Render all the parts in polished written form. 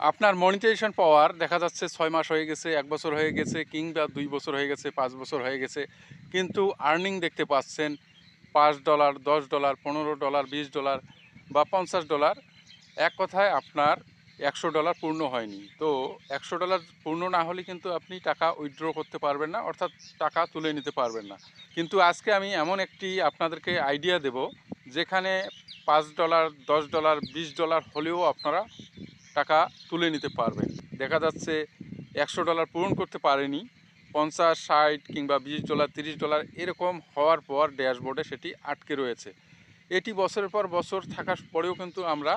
আপনার মনিটাইজেশন পাওয়ার দেখা যাচ্ছে ৬ মাস হয়ে গেছে, ১ বছর হয়ে গেছে কিংবা ২ বছর হয়ে গেছে, ৫ বছর হয়ে গেছে। কিন্তু আর্নিং দেখতে পাচ্ছেন $৫, $১০, $১৫, $২০ বা $৫০। এক কথায় আপনার $১০০ পূর্ণ হয়নি। তো $১০০ পূর্ণ না হলে কিন্তু আপনি টাকা উইথড্র করতে পারবেন না, অর্থাৎ টাকা তুলে নিতে পারবেন না। কিন্তু আজকে আমি এমন একটি আপনাদেরকে আইডিয়া দেব, যেখানে $৫, $১০, $২০ হলেও আপনারা টাকা তুলে নিতে পারবেন। দেখা যাচ্ছে $১০০ পূরণ করতে পারেনি, ৫০, ৬০ কিংবা $২০, $৩০ এরকম হওয়ার পর ড্যাশবোর্ডে সেটি আটকে রয়েছে। এটি বছরের পর বছর থাকার পরেও কিন্তু আমরা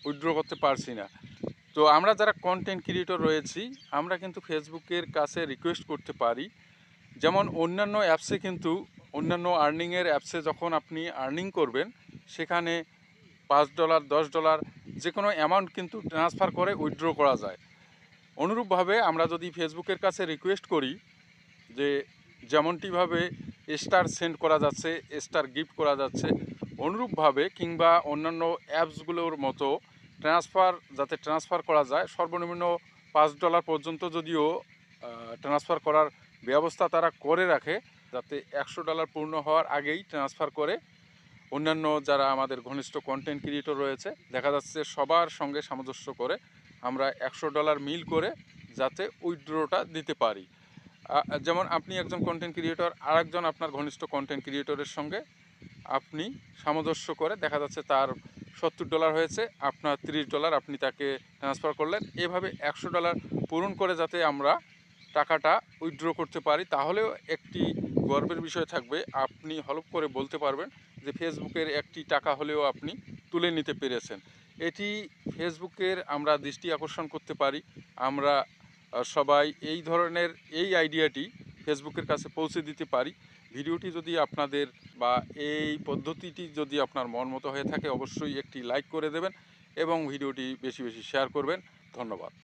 উইথড্র করতে পারছি না। তো আমরা যারা কন্টেন্ট ক্রিয়েটর রয়েছি, আমরা কিন্তু ফেসবুকের কাছে রিকোয়েস্ট করতে পারি। যেমন অন্যান্য অ্যাপসে কিন্তু অন্যান্য আর্নিংয়ের অ্যাপসে যখন আপনি আর্নিং করবেন, সেখানে $৫, $১০ যে কোনো অ্যামাউন্ট কিন্তু ট্রান্সফার করে উইথড্র করা যায়। অনুরূপভাবে আমরা যদি ফেসবুকের কাছে রিকোয়েস্ট করি যে যেমনটিভাবে স্টার সেন্ড করা যাচ্ছে, স্টার গিফট করা যাচ্ছে, অনুরূপভাবে কিংবা অন্যান্য অ্যাপসগুলোর মতো ট্রান্সফার করা যায়, সর্বনিম্ন $৫ পর্যন্ত যদিও ট্রান্সফার করার ব্যবস্থা তারা করে রাখে, যাতে $১০০ পূর্ণ হওয়ার আগেই ট্রান্সফার করে অন্যান্য যারা আমাদের ঘনিষ্ঠ কন্টেন্ট ক্রিয়েটর রয়েছে, দেখা যাচ্ছে সবার সঙ্গে সামঞ্জস্য করে আমরা $১০০ মিল করে যাতে উইথড্রটা দিতে পারি। যেমন আপনি একজন কন্টেন্ট ক্রিয়েটর, আরেকজন আপনার ঘনিষ্ঠ কন্টেন্ট ক্রিয়েটরের সঙ্গে আপনি সামঞ্জস্য করে দেখা যাচ্ছে তার $৭০ হয়েছে, আপনার $৩০ আপনি তাকে ট্রান্সফার করলেন। এভাবে $১০০ পূরণ করে যাতে আমরা টাকাটা উইথড্র করতে পারি, তাহলেও একটি গর্বের বিষয় থাকবে। আপনি হলফ করে বলতে পারবেন যে ফেসবুকের একটি টাকা হলেও আপনি তুলে নিতে পেরেছেন। এটি ফেসবুকের আমরা দৃষ্টি আকর্ষণ করতে পারি। আমরা সবাই এই ধরনের এই আইডিয়াটি ফেসবুকের কাছে পৌঁছে দিতে পারি। ভিডিওটি যদি আপনাদের বা এই পদ্ধতিটি যদি আপনার মন মতো হয়ে থাকে, অবশ্যই একটি লাইক করে দেবেন এবং ভিডিওটি বেশি বেশি শেয়ার করবেন। ধন্যবাদ।